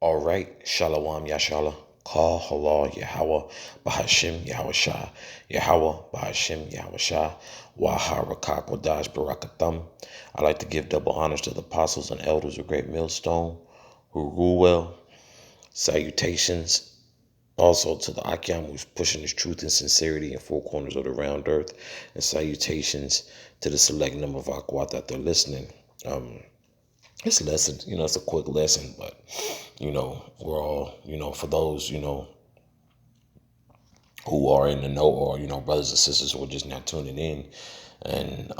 All right, Shalom Yashala. Kal Halal Yahweh Bahashim Yahweh Shah Yahweh Bahashim Yahweh Shah Waharakak Wadash Barakatham. I like to give double honors to the apostles and elders of Great Millstone who rule well. Salutations also to the Akyam who's pushing his truth and sincerity in four corners of the round earth. And salutations to the select number of Akwat that they're listening. This lesson, it's a quick lesson, but, we're all, for those, who are in the know or, brothers and sisters who are just now tuning in. And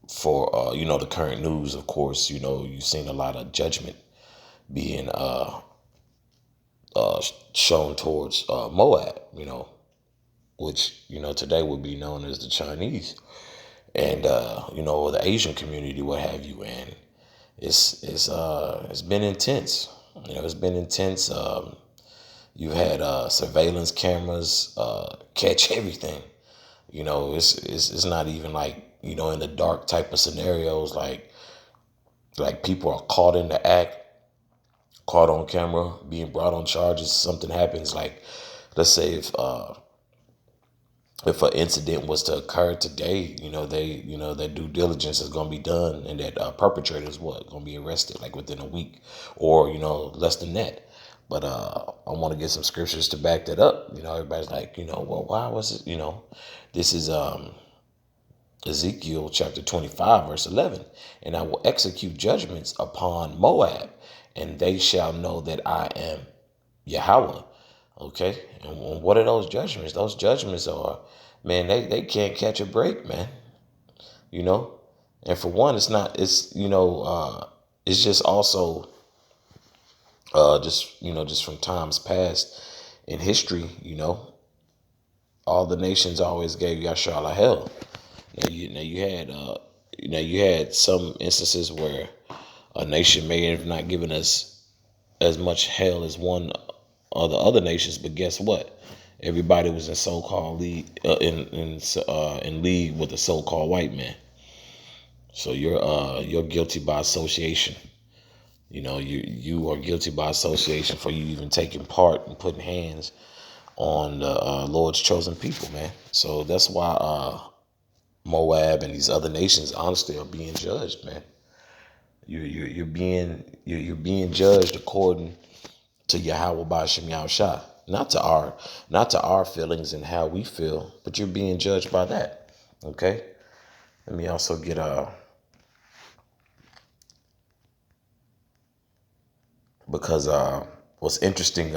for, the current news, of course, you've seen a lot of judgment being shown towards Moab, which, today would be known as the Chinese and, or the Asian community, what have you. And it's been intense. It's been intense. You've had surveillance cameras catch everything. It's not even like, in the dark type of scenarios, like people are caught in the act, caught on camera, being brought on charges. Something happens, like let's say if an incident was to occur today, their due diligence is going to be done, and that perpetrator is going to be arrested like within a week, or less than that. But I want to get some scriptures to back that up. Everybody's like, well, why was it? This is Ezekiel chapter 25, verse 11, and I will execute judgments upon Moab, and they shall know that I am Yahweh. Okay, and what are those judgments? Those judgments are, man, they can't catch a break, man. And for one, it's just also just from times past in history, all the nations always gave Yashala hell. You had some instances where a nation may have not given us as much hell as one of the other nations, but guess what? Everybody was in so-called league in league with the so-called white man. So you're guilty by association. You are guilty by association for you even taking part and putting hands on the Lord's chosen people, man. So that's why Moab and these other nations honestly are being judged, man. You're being judged according to Yahweh Ba'Shem Yahushua. Not to our feelings and how we feel, but you're being judged by that. Okay? Let me also get because what's interesting,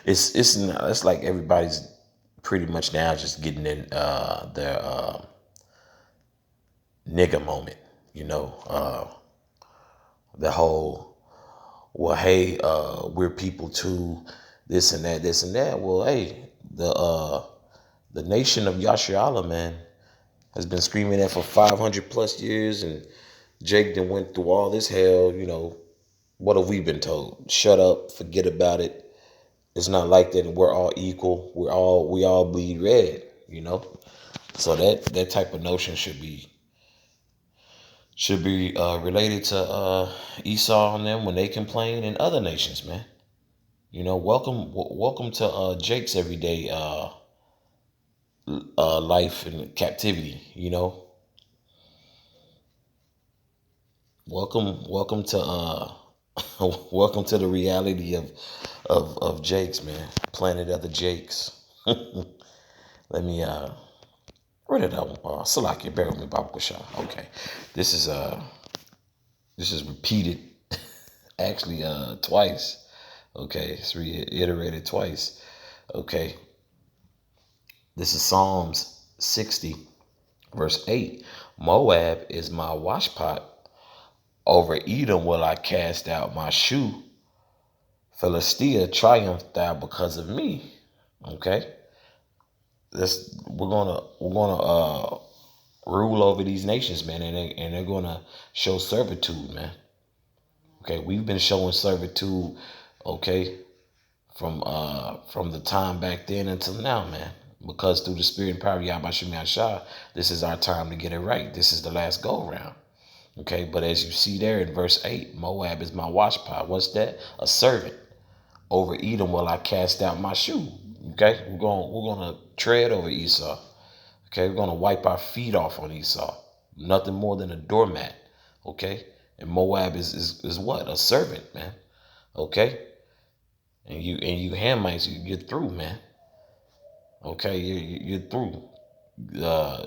it's like everybody's pretty much now just getting in their nigga moment, the whole, well, hey, we're people too, this and that. Well, hey, the nation of Yasharala, man, has been screaming that for 500 plus years, and Jake then went through all this hell. What have we been told? Shut up, forget about it. It's not like that. We're all equal. We all bleed red. So that type of notion should be related to Esau and them when they complain, and other nations, man. Welcome to Jake's everyday life in captivity. Welcome to welcome to the reality of Jake's, man. Planet of the Jakes. Let me where did I Salakia, bear with me, Baba Shah. Okay. This is repeated actually twice. Okay, it's reiterated twice. Okay. This is Psalms 60, verse 8. Moab is my washpot. Over Edom will I cast out my shoe. Philistia triumphed thou because of me. Okay. We're gonna rule over these nations, man, and they're gonna show servitude, man. Okay, we've been showing servitude, okay, from the time back then until now, man. Because through the spirit and power of Yahweh Shem Yahshua, this is our time to get it right. This is the last go around. Okay, but as you see there in verse 8, Moab is my washpot. What's that? A servant. Over Edom will I cast out my shoe. Okay, we're gonna tread over Esau. Okay, we're gonna wipe our feet off on Esau. Nothing more than a doormat. Okay, and Moab is what? A servant, man. Okay, and you Hamites, you're through, man. Okay, you're through. Uh,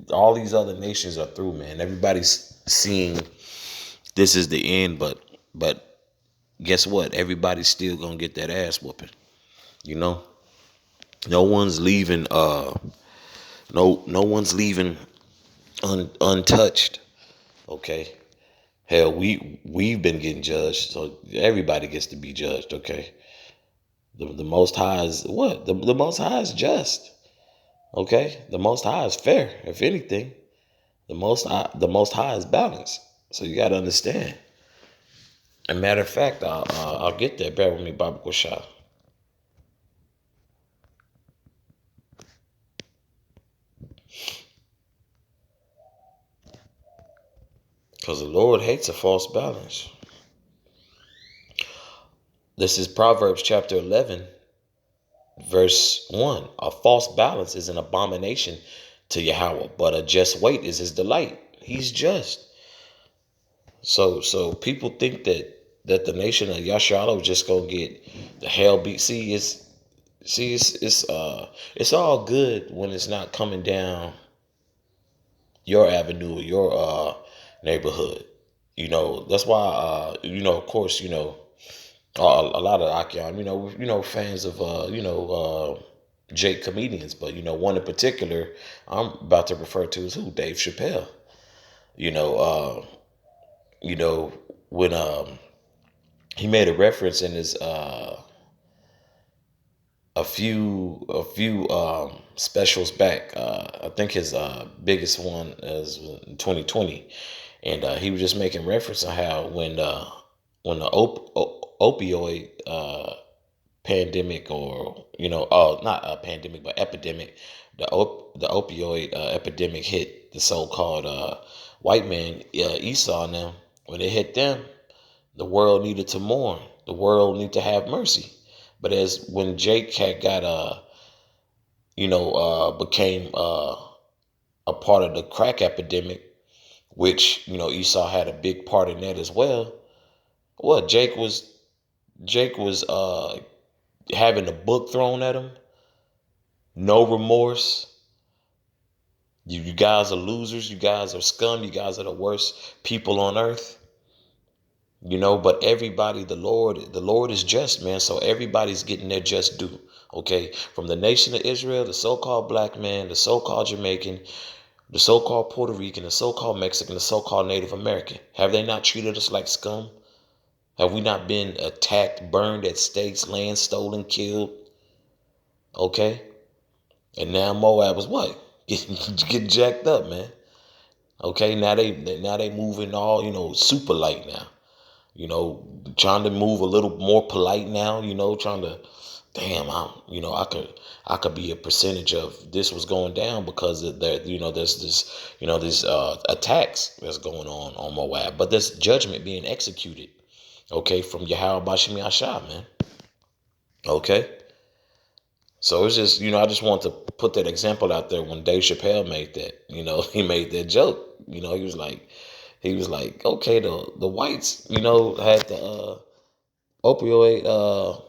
all these other nations are through, man. Everybody's seeing this is the end, but guess what? Everybody's still gonna get that ass whooping. You know, no one's leaving. No one's leaving untouched. Okay. Hell, we've been getting judged, so everybody gets to be judged. Okay. The Most High is what? The Most High is just. Okay. The Most High is fair. If anything, the Most High is balanced. So you got to understand. As a matter of fact, I'll get there. Bear with me, Baba Shah. Because the Lord hates a false balance. This is Proverbs chapter 11, verse 1. A false balance is an abomination to Yahweh, but a just weight is his delight. He's just. So people think that the nation of Yasharala was just gonna get the hell beat. It's all good when it's not coming down your avenue or your neighborhood. That's why of course, a lot of Akion, fans of Jake comedians, but one in particular I'm about to refer to is who? Dave Chappelle. You know, you know, when he made a reference in his a few specials back. I think his biggest one is in 2020, and he was just making reference to how when the opioid pandemic, or not a pandemic but epidemic, the opioid epidemic hit the so-called white man, Esau. Now when it hit them, the world needed to mourn, the world needed to have mercy. But as when Jake had got became a part of the crack epidemic, which Esau had a big part in that as well. Well, Jake was having a book thrown at him, no remorse. You guys are losers. You guys are scum. You guys are the worst people on earth. But everybody, the Lord is just, man. So everybody's getting their just due. Okay, from the nation of Israel, the so-called black man, the so-called Jamaican, the so-called Puerto Rican, the so-called Mexican, the so-called Native American. Have they not treated us like scum? Have we not been attacked, burned at stakes, land stolen, killed? Okay, and now Moab is what? Getting jacked up, man. Okay, now they moving all super light now. Trying to move a little more polite now. Trying to, damn, I could be a percentage of this was going down because of that. There's these attacks that's going on Moab, but there's judgment being executed. Okay, from Yahweh Bashim Yashah, man. Okay. So it's just, I just want to put that example out there. When Dave Chappelle made that, he made that joke. He was like, okay, the whites, had the opioid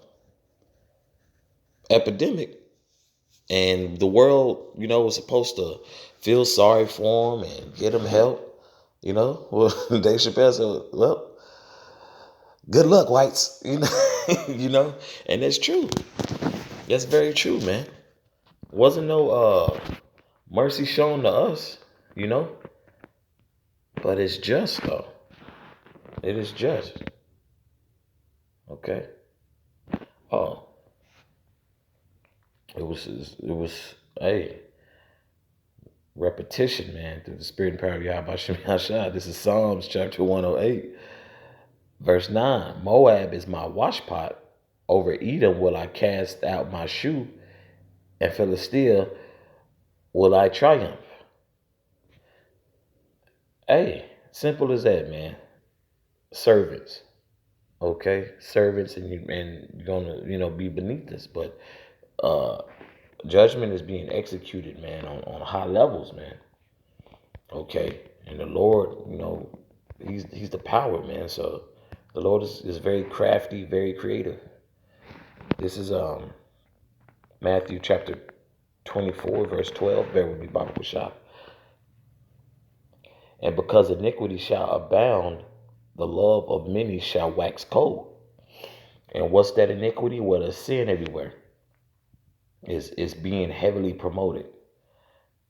epidemic, and the world, was supposed to feel sorry for him and get him help. Well, Dave Chappelle said, well, good luck, whites. And that's true. That's very true, man. Wasn't no mercy shown to us, you know, but it's just though. It is just. Okay. Oh, it was hey, repetition, man, through the spirit and power of Yahweh Shem Yahshua. This is Psalms chapter 108, verse 9. Moab is my washpot. Over Edom will I cast out my shoe, and Philistia will I triumph. Hey, simple as that, man. Servants, okay, servants, and you're gonna be beneath us, but uh, judgment is being executed, man, on high levels, man. Okay, and the Lord, he's the power, man. So the Lord is very crafty, very creative. This is Matthew chapter 24, verse 12. Bear with me, Bible shop. And because iniquity shall abound, the love of many shall wax cold. And what's that iniquity? Well, there's sin everywhere. Is being heavily promoted.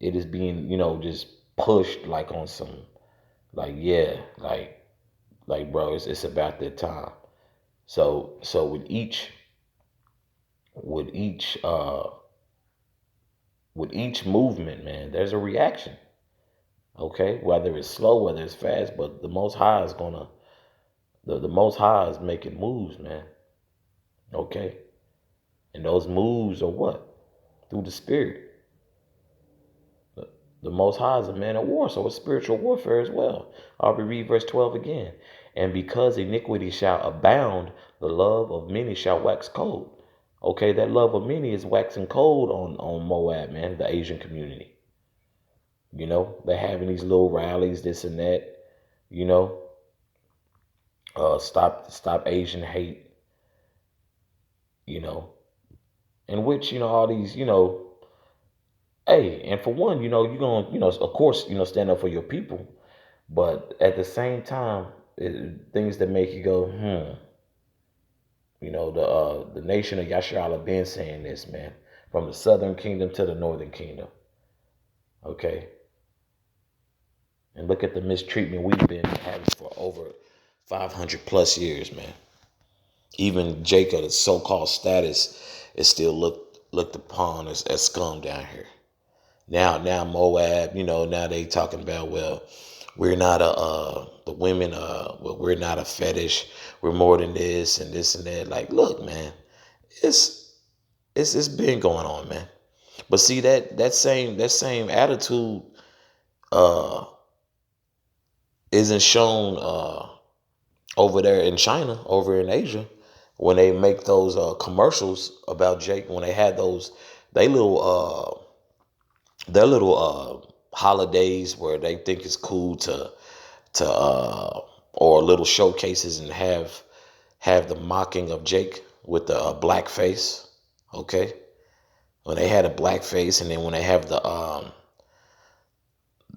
It is being, just pushed like on some, like, yeah, like bro, it's about that time. So with each uh with each movement, man, there's a reaction. Okay, whether it's slow, whether it's fast, but the Most High is making moves, man. Okay, and those moves are what? Through the Spirit. The Most High is a man of war, so it's spiritual warfare as well. I'll read verse 12 again. And because iniquity shall abound, the love of many shall wax cold. Okay, that love of many is waxing cold on Moab, man, the Asian community. They're having these little rallies, this and that, you know, stop Asian hate, you know, in which, all these, hey, and for one, you're going to, of course, stand up for your people. But at the same time, things that make you go, the nation of Yasharala been saying this, man, from the southern kingdom to the northern kingdom. Okay. And look at the mistreatment we've been having for over 500 plus years, man. Even Jacob's so-called status is still looked upon as scum down here. Now Moab, now they talking about, well, we're not the women, well, we're not a fetish. We're more than this and this and that. Like, look, man, it's been going on, man. But see that same attitude uh isn't shown over there in China, over in Asia, when they make those commercials about Jake, when they had those they little their little holidays where they think it's cool to or little showcases and have the mocking of Jake with the black face. Okay, when they had a black face, and then when they have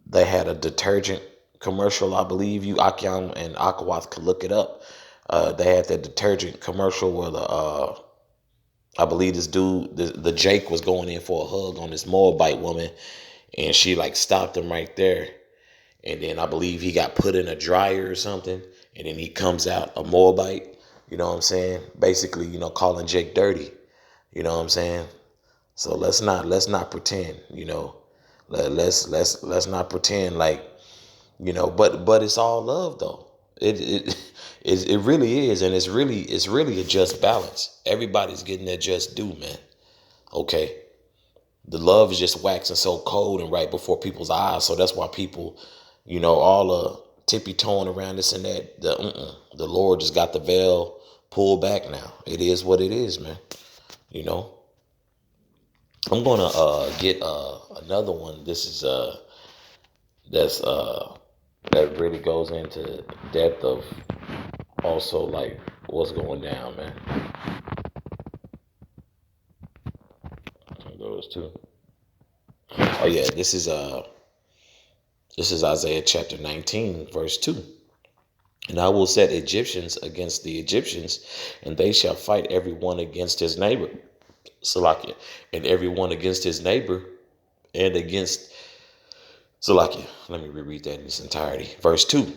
they had a detergent commercial. I believe you Akiam and Akawath could look it up. They had that detergent commercial where I believe this dude, the Jake, was going in for a hug on this Moabite woman, and she like stopped him right there. And then I believe he got put in a dryer or something, and then he comes out a Moabite. You know what I'm saying? Basically, calling Jake dirty. You know what I'm saying? So let's not pretend. Let's not pretend like but it's all love though. It really is, and it's really a just balance. Everybody's getting their just due, man. Okay, the love is just waxing so cold and right before people's eyes, so that's why people, all tippy toeing around this and that. The Lord just got the veil pulled back now. It is what it is, man. You know, I'm gonna get another one. This is that's that really goes into depth of also like what's going down, man. Those two. Oh yeah, this is Isaiah chapter 19, verse 2. And I will set Egyptians against the Egyptians, and they shall fight every one against his neighbor. Salakia. And every one against his neighbor and against Salakia. Let me reread that in its entirety. Verse 2.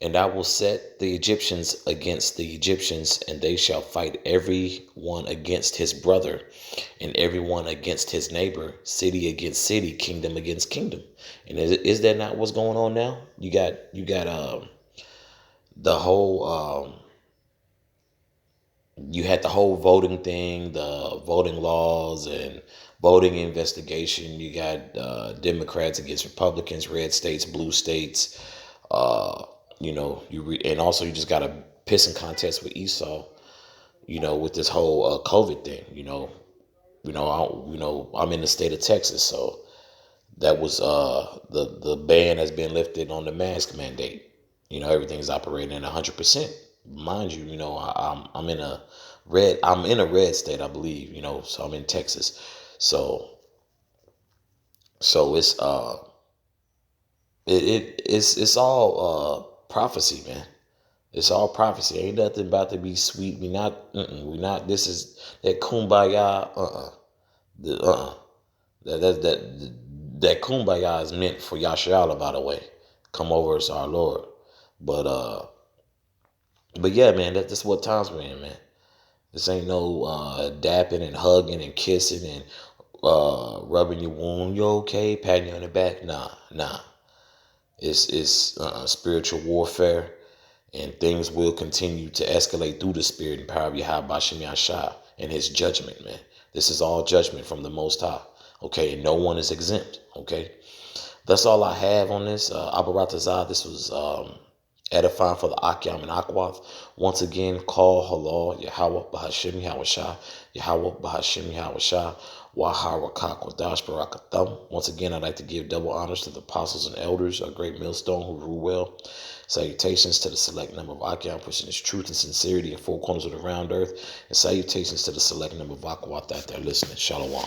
And I will set the Egyptians against the Egyptians, and they shall fight every one against his brother, and every one against his neighbor, city against city, kingdom against kingdom. And is that not what's going on now? You got the whole you had the whole voting thing, the voting laws and voting investigation. You got Democrats against Republicans, red states, blue states. Uh, and also you just got a pissing contest with Esau. With this whole COVID thing. I'm in the state of Texas, so that was the ban has been lifted on the mask mandate. Everything's operating at 100%. Mind you, I'm in a red state, I believe. So I'm in Texas. So it's all prophecy, man. It's all prophecy. Ain't nothing about to be sweet. We not. This is that kumbaya. The that kumbaya is meant for Yasharala, by the way. Come over as our Lord. But yeah, man, that's what times we're in, man. This ain't no dapping and hugging and kissing and rubbing your wound. You okay? Patting you on the back. Nah. It's spiritual warfare, and things will continue to escalate through the spirit and power of Yahweh Bashem Yashah and his judgment, man. This is all judgment from the Most High. Okay, and no one is exempt. Okay, that's all I have on this. Abaratazah, this was edifying for the Akyam and Akwath. Once again, call halal Yahweh Bahashim Yahweh Yahweh Bahashim Yahweh Waharakak Wadash Barakathum. Once again, I'd like to give double honors to the apostles and elders, a great millstone who rule well. Salutations to the select number of Akyam, pushing its truth and sincerity in four corners of the round earth. And salutations to the select number of Akwath that they're listening. Shalom.